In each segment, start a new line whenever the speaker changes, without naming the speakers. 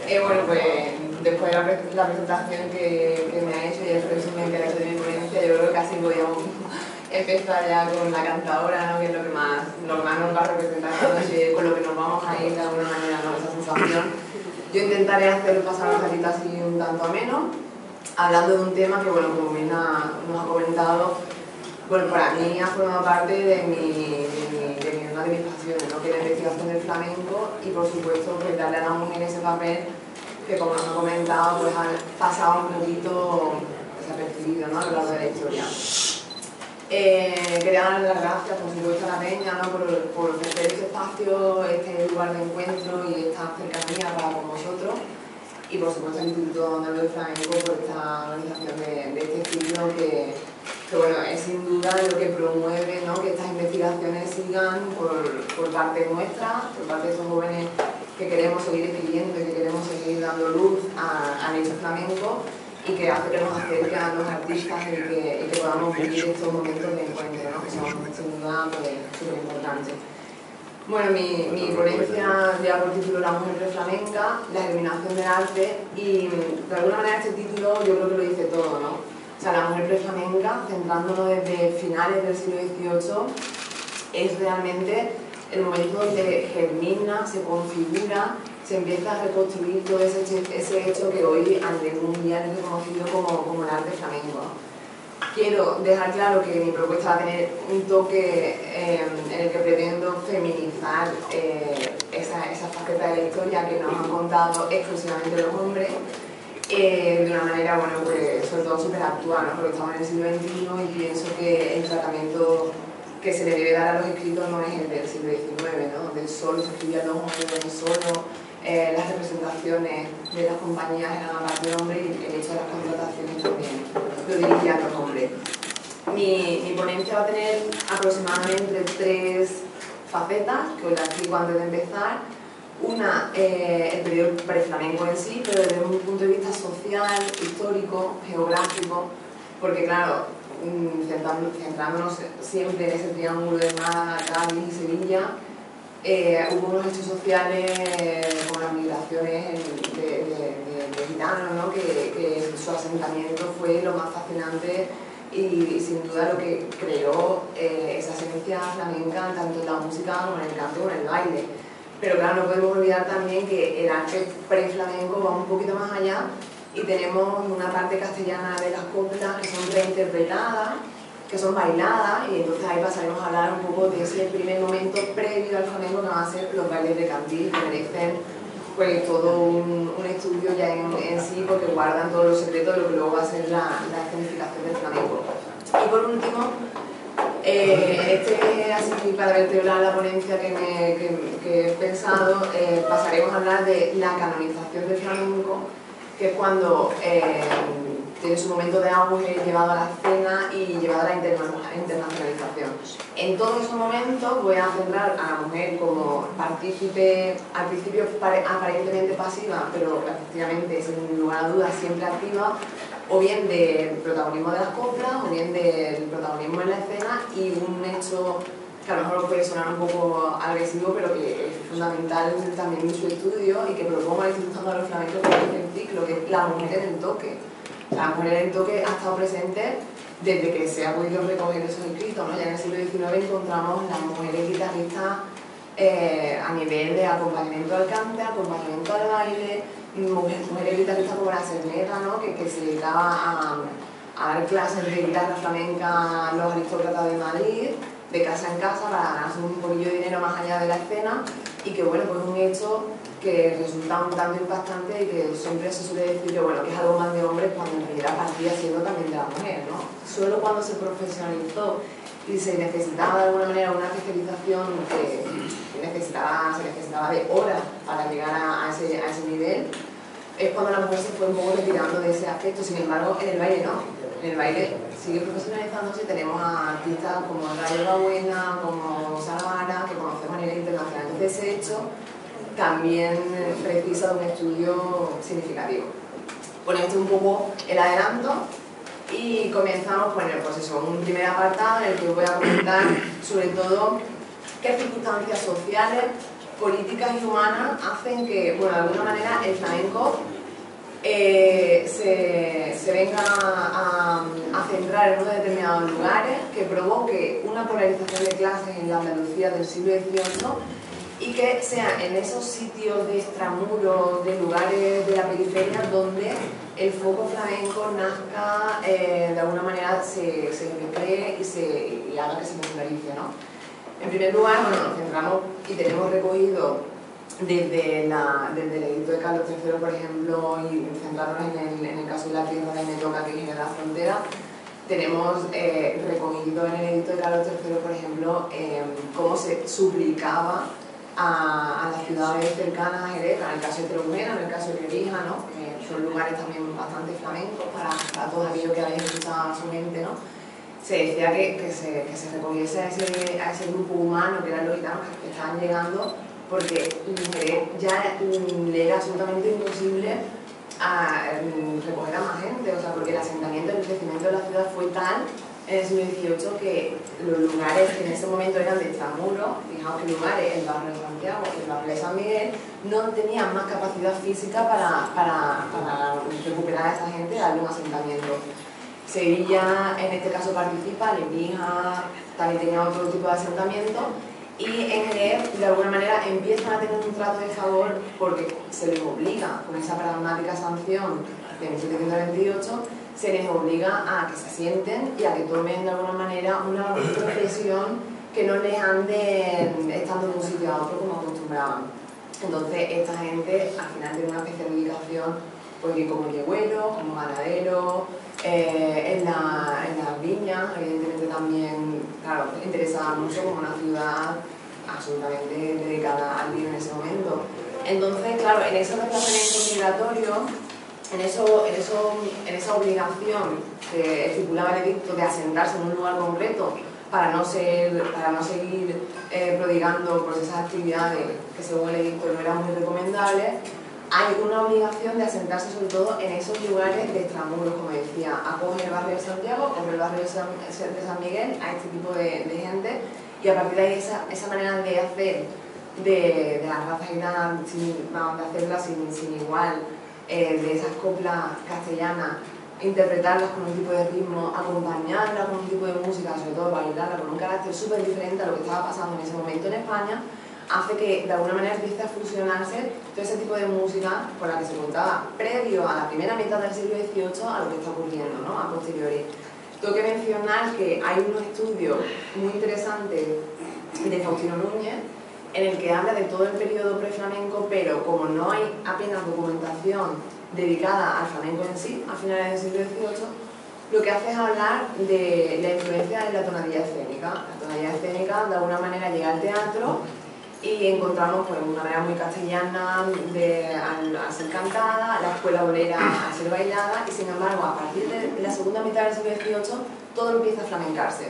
Bueno, pues después de la presentación que me ha hecho y el resumen que ha hecho de mi ponencia, yo creo que casi podíamos empezar ya con la cantadora, ¿no? Que es lo que más nos va a representar esta noche, con lo que nos vamos a ir de alguna manera, ¿no? Esa sensación. Yo intentaré hacer pasar un ratito así un tanto ameno, hablando de un tema que, bueno, como bien nos ha comentado, bueno, para mí ha formado parte de una de mis pasiones, ¿no? Que es la investigación del flamenco y, por supuesto, pues darle a la mujer ese papel que, como nos ha comentado, pues ha pasado un poquito desapercibido, ¿no? A lo largo de la historia. Quería darle las gracias, por supuesto, a la Peña, ¿no? por ofrecer este espacio, este lugar de encuentro y esta cercanía para con vosotros. Y, por supuesto, al Instituto Andaluz de Flamenco por esta organización de este ciclo que bueno, es sin duda lo que promueve, ¿no? Que estas investigaciones sigan por parte nuestra, por parte de estos jóvenes que queremos seguir escribiendo y que queremos seguir dando luz al hecho flamenco y que hace que nos acerque a los artistas y que podamos vivir estos momentos de encuentro, ¿no? Que son sin duda súper importantes. Bueno, mi ponencia lleva por título La mujer preflamenca, la germinación del arte, y de alguna manera este título yo creo que lo dice todo, ¿no? O sea, la mujer preflamenca, centrándonos desde finales del siglo XVIII, es realmente el momento donde germina, se configura, se empieza a reconstruir todo ese hecho que hoy a nivel mundial es reconocido como el arte flamenco. Quiero dejar claro que mi propuesta va a tener un toque en el que pretendo feminizar esa faceta de la historia que nos han contado exclusivamente los hombres, de una manera, bueno, pues sobre todo súper actual, ¿no? Porque estamos en el siglo XXI y pienso que el tratamiento que se le debe dar a los escritos no es el del siglo XIX, ¿no? Donde solo se escribían los hombres, solo las representaciones de las compañías eran a partir de hombres y el hecho de las contrataciones también lo dirigían los hombres. Mi ponencia va a tener aproximadamente 3 facetas, que os las explico antes de empezar. Una, el periodo preflamenco en sí, pero desde un punto de vista social, histórico, geográfico, porque claro, centrándonos siempre en ese triángulo de Málaga, Cádiz y Sevilla, hubo unos hechos sociales como las migraciones de gitanos, ¿no? que su asentamiento fue lo más fascinante y sin duda lo que creó esa esencia flamenca tanto en la música como en el canto como en el baile. Pero claro, no podemos olvidar también que el arte preflamenco va un poquito más allá y tenemos una parte castellana de las coplas que son reinterpretadas, que son bailadas, y entonces ahí pasaremos a hablar un poco de ese primer momento previo al flamenco que van a ser los bailes de Candil, que merecen pues todo un estudio ya en sí, porque guardan todos los secretos de lo que luego va a ser la escenificación del flamenco. Y por último, así para vertebrar la ponencia que he pensado, pasaremos a hablar de la canonización del flamenco, que es cuando tiene su momento de auge llevado a la escena y llevado a la internacionalización. En todos esos momentos voy a centrar a la mujer como partícipe, al principio aparentemente pasiva, pero efectivamente, sin lugar a dudas, siempre activa, o bien del protagonismo de las coplas, o bien del protagonismo en la escena, y un hecho que a lo mejor puede sonar un poco agresivo, pero que es fundamental también en su estudio y que propongo al Instituto Andaluz de Flamenco como un ciclo, que es la mujer en el toque. La mujer en el toque ha estado presente desde que se ha podido recoger esos escritos, ¿no? Ya en el siglo XIX encontramos las mujeres guitarristas a nivel de acompañamiento al cante, acompañamiento al baile, mujeres guitarristas como la Cerneta, ¿no? que se dedicaba a dar clases de guitarra flamenca a los aristócratas de Madrid, de casa en casa, para ganarse un poquillo de dinero más allá de la escena, y que bueno, pues un hecho que resulta un tanto impactante y que siempre se suele decir que, bueno, que es algo más de hombres cuando en realidad partía siendo también de la mujer, ¿no? Solo cuando se profesionalizó y se necesitaba de alguna manera una especialización que se necesitaba de horas para llegar a ese nivel, es cuando la mujer se fue un poco retirando de ese aspecto. Sin embargo, en el baile no. En el baile sigue profesionalizándose y tenemos a artistas como Rayo Babuena, como Sara, que conocemos a nivel internacional. Entonces ese hecho también precisa de un estudio significativo. Bueno, este es un poco el adelanto y comenzamos con un primer apartado en el que os voy a comentar sobre todo qué circunstancias sociales políticas y humanas hacen que, bueno, de alguna manera el flamenco se venga a centrar en unos determinados lugares, que provoque una polarización de clases en la Andalucía del siglo XVIII y que sea en esos sitios de extramuros, de lugares de la periferia, donde el foco flamenco nazca, de alguna manera se recree y haga que se popularice, ¿no? En primer lugar, bueno, nos centramos y tenemos recogido desde el edicto de Carlos III, por ejemplo, y centrándonos en el caso de la tierra de Metoca, que genera la frontera, tenemos recogido en el edicto de Carlos III, por ejemplo, cómo se suplicaba a las ciudades cercanas a Jerez, en el caso de Trujena, en el caso de Lebrija, ¿no? Que son lugares también bastante flamencos para todos aquellos que habéis escuchado a su gente, ¿no? Se decía que se recogiese a ese grupo humano que eran los gitanos que estaban llegando, porque Jerez ya le era absolutamente imposible recoger a más gente, o sea, porque el asentamiento, el crecimiento de la ciudad fue tal en el siglo XVIII que los lugares que en ese momento eran de extramuros, fijaos que lugares, el barrio de Santiago y el barrio de San Miguel, no tenían más capacidad física para recuperar a esa gente y darle un asentamiento. Sevilla en este caso participa, Lebrija también tenía otro tipo de asentamiento, y en Jerez de alguna manera empiezan a tener un trato de favor porque se les obliga, con esa pragmática sanción de 1728, se les obliga a que se sienten y a que tomen de alguna manera una profesión que no les ande estando de un sitio a otro como acostumbraban. Entonces esta gente al final tiene una especialización porque como yegüero, como ganadero, en las viñas, evidentemente también, claro, interesaba mucho como una ciudad absolutamente dedicada al vino en ese momento. Entonces, claro, en ese desplazamiento migratorio, en esa obligación que estipulaba el edicto de asentarse en un lugar concreto para no seguir prodigando por esas actividades que según el edicto no eran muy recomendables, hay una obligación de asentarse sobre todo en esos lugares de extramuros, como decía, acoge el barrio de Santiago, acoge el barrio de San Miguel a este tipo de gente, y a partir de ahí esa manera de hacer de la raza gitana, de hacerla sin igual, de esas coplas castellanas, interpretarlas con un tipo de ritmo, acompañarlas con un tipo de música, sobre todo bailarla con un carácter súper diferente a lo que estaba pasando en ese momento en España, hace que de alguna manera empiece a fusionarse todo ese tipo de música con la que se contaba previo a la primera mitad del siglo XVIII a lo que está ocurriendo, ¿no? A posteriori. Tengo que mencionar que hay unos estudios muy interesantes de Faustino Núñez en el que habla de todo el periodo preflamenco, pero como no hay apenas documentación dedicada al flamenco en sí, a finales del siglo XVIII, lo que hace es hablar de la influencia de la tonalidad escénica. La tonalidad escénica de alguna manera llega al teatro y encontramos pues, una manera muy castellana al ser cantada, la escuela bolera al ser bailada, y sin embargo a partir de la segunda mitad del siglo XVIII todo empieza a flamencarse.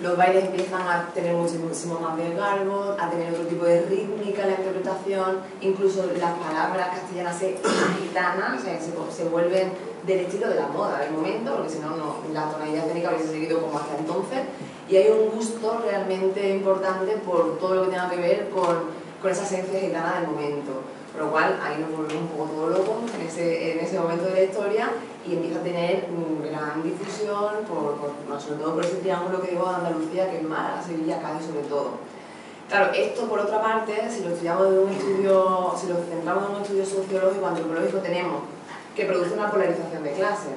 Los bailes empiezan a tener muchísimo más desgarbo, a tener otro tipo de rítmica en la interpretación, incluso las palabras castellanas se gitanan, o sea, se vuelven del estilo de la moda del momento, porque si no, la tonalidad escénica hubiese seguido como hasta entonces, y hay un gusto realmente importante por todo lo que tenga que ver con esa esencia gitana del momento. Por lo cual, ahí nos volvemos un poco todos locos en ese momento de la historia y empieza a tener gran difusión, sobre todo por ese triángulo que digo de Andalucía, que es Málaga, Sevilla, Cádiz sobre todo. Claro, esto por otra parte, si lo centramos en un estudio sociológico, antropológico, tenemos que produce una polarización de clases.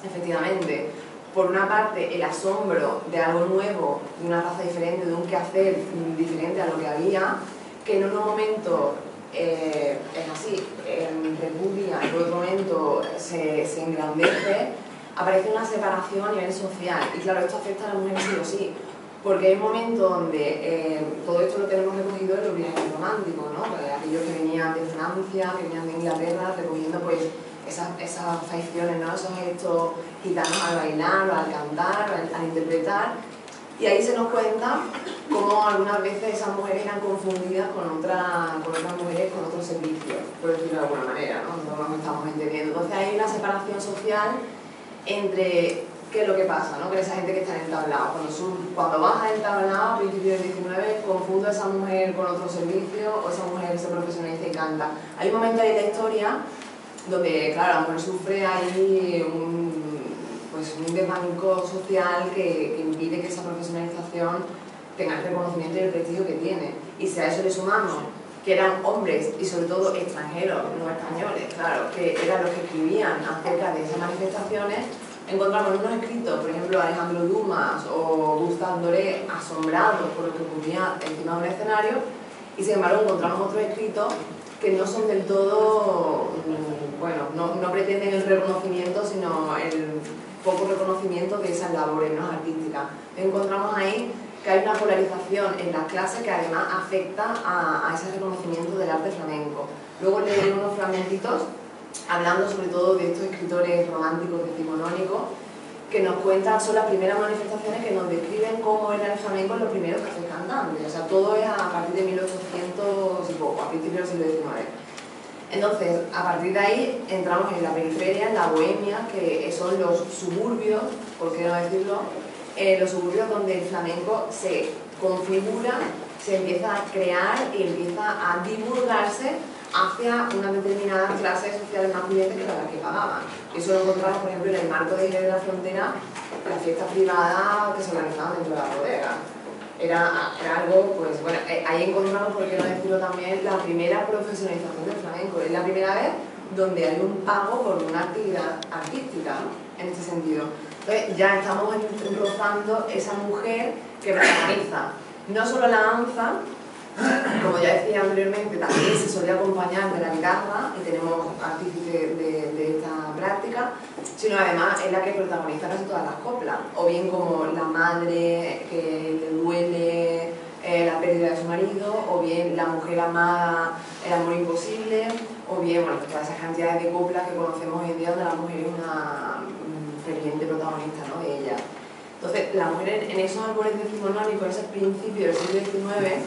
Efectivamente, por una parte el asombro de algo nuevo, de una raza diferente, de un quehacer diferente a lo que había, que en un momento es así, repudia, y por otro momento se engrandece, aparece una separación a nivel social. Y claro, esto afecta a las mujeres sí o sí, porque hay un momento donde todo esto lo tenemos recogido en los viajes románticos, ¿no? Pues aquellos que venían de Francia, que venían de Inglaterra, recogiendo pues esas facciones, ¿no? Esos gestos gitanos al bailar, o al cantar, o al interpretar. Y ahí se nos cuenta cómo algunas veces esas mujeres eran confundidas con otras mujeres con otros servicios, por decirlo de alguna manera, ¿no? No nos estamos entendiendo. Entonces hay una separación social entre ¿qué es lo que pasa, ¿no? Con esa gente que está en el tablao? Cuando vas al tablao a principios del 19, confundo a esa mujer con otro servicio, o esa mujer se profesionaliza y canta. Hay un momento ahí de la historia donde, claro, la mujer sufre ahí un desbanco social que impide que esa profesionalización tenga el reconocimiento y el prestigio que tiene. Y si a eso le sumamos que eran hombres y sobre todo extranjeros, no españoles, claro, que eran los que escribían acerca de esas manifestaciones, encontramos unos escritos, por ejemplo, Alejandro Dumas o Gustave Doré, asombrados por lo que ocurría encima de un escenario, y sin embargo encontramos otros escritos que no son del todo, bueno, no pretenden el reconocimiento, sino el poco reconocimiento de esas labores, ¿no?, artísticas. Encontramos ahí que hay una polarización en las clases que además afecta a ese reconocimiento del arte flamenco. Luego leeré unos fragmentitos hablando sobre todo de estos escritores románticos decimonónicos que nos cuentan, son las primeras manifestaciones que nos describen cómo era el flamenco en los primeros cafés cantantes. O sea, todo es a partir de 1800 y poco, a principios del siglo XIX. Entonces, a partir de ahí entramos en la periferia, en la bohemia, que son los suburbios, por qué no decirlo, los suburbios donde el flamenco se configura, se empieza a crear y empieza a divulgarse hacia unas determinadas clases sociales más pudientes que las que pagaban. Eso lo encontramos, por ejemplo, en el marco de Jerez de la Frontera, las fiestas privadas que se organizaban dentro de la bodega. Era algo, pues bueno, ahí encontramos, por qué no decirlo también, la primera profesionalización del flamenco. Es la primera vez donde hay un pago por una actividad artística, ¿no?, en este sentido. Entonces ya estamos rozando esa mujer que protagoniza no solo la danza, como ya decía anteriormente, también se solía acompañar de la guitarra, y tenemos artífices de esta práctica, sino además es la que protagoniza casi todas las coplas, o bien como la madre que le duele la pérdida de su marido, o bien la mujer amada, el amor imposible, o bien, bueno, todas esas cantidades de coplas que conocemos hoy en día donde la mujer es una ferviente protagonista, ¿no?, de ella. Entonces, la mujer en esos árboles decimonónicos, en esos principios del siglo XIX,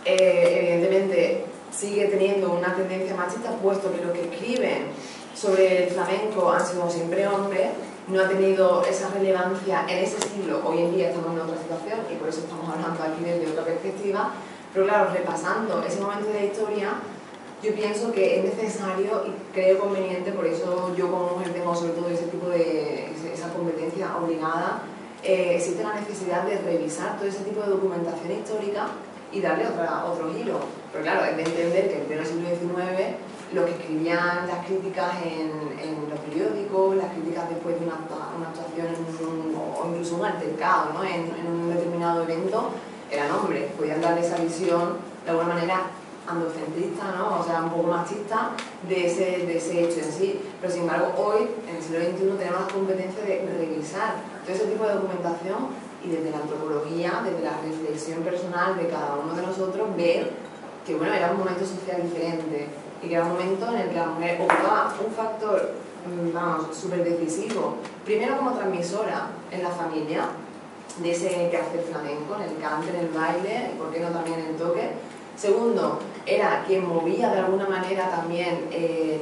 evidentemente sigue teniendo una tendencia machista, puesto que los que escriben sobre el flamenco han sido siempre hombres, no ha tenido esa relevancia en ese siglo. Hoy en día estamos en otra situación y por eso estamos hablando aquí desde otra perspectiva, pero claro, repasando ese momento de la historia, yo pienso que es necesario y creo conveniente, por eso yo como mujer tengo sobre todo ese tipo de esa competencia obligada, existe la necesidad de revisar todo ese tipo de documentación histórica y darle otro giro. Pero claro, es de entender que en pleno siglo XIX los que escribían las críticas en los periódicos, las críticas después de una actuación o incluso un altercado, ¿no?, en un determinado evento, eran hombres, podían darle esa visión de alguna manera androcentrista, ¿no?, o sea, un poco machista de ese hecho en sí. Pero sin embargo, hoy, en el siglo XXI, tenemos la competencia de revisar todo ese tipo de documentación y desde la antropología, desde la reflexión personal de cada uno de nosotros, ver que, bueno, era un momento social diferente y que era un momento en el que la mujer ocupaba un factor, vamos, súper decisivo, primero como transmisora en la familia de ese quehacer flamenco, en el cante, en el baile, y por qué no también en el toque. Segundo, era quien movía de alguna manera también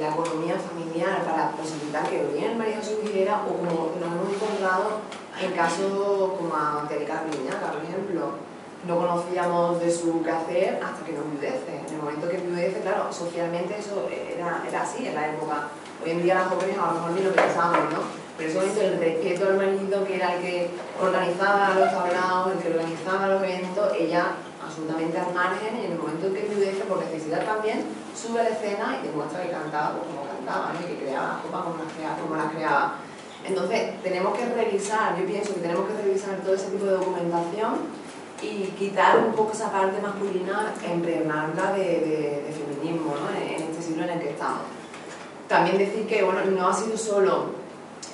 la economía familiar para posibilitar que bien el marido surgiera, o como nos hemos encontrado en casos como a Angélica Armiñaca, por ejemplo. No conocíamos de su quehacer hasta que nos enviudece. En el momento que enviudece, claro, socialmente eso era así en la época. Hoy en día las jóvenes a lo mejor ni lo pensamos, ¿no? Pero en ese momento el respeto al marido, que era el que organizaba los tablaos, el que organizaba los eventos, ella absolutamente al margen, y en el momento en que enviudece, por necesidad también, sube a la escena y demuestra que cantaba pues, como cantaba, ¿no?, y que creaba copas como las creaba. Entonces, tenemos que revisar, yo pienso que tenemos que revisar todo ese tipo de documentación y quitar un poco esa parte masculina e impregnarla de feminismo, ¿no?, en este siglo en el que estamos. También decir que, bueno, no ha sido solo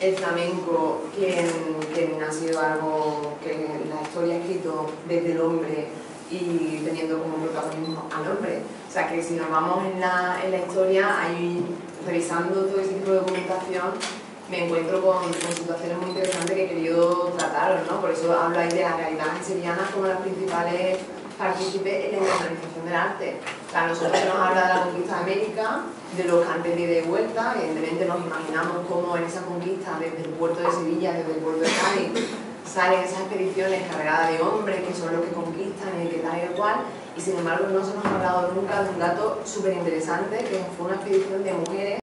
el flamenco quien ha sido algo que la historia ha escrito desde el hombre y teniendo como protagonismo al hombre. O sea, que si nos vamos en la historia, ahí, revisando todo ese tipo de documentación, me encuentro con situaciones muy interesantes que he querido trataros, ¿no? Por eso hablo ahí de las realidades severianas como las principales partícipes en la internacionalización del arte. Claro, nosotros se nos habla de la conquista de América, de los cantes de ida y vuelta, evidentemente nos imaginamos cómo en esa conquista desde el puerto de Sevilla, desde el puerto de Cádiz, salen esas expediciones cargadas de hombres que son los que conquistan y que tal y cual, y sin embargo no se nos ha hablado nunca de un dato súper interesante, que fue una expedición de mujeres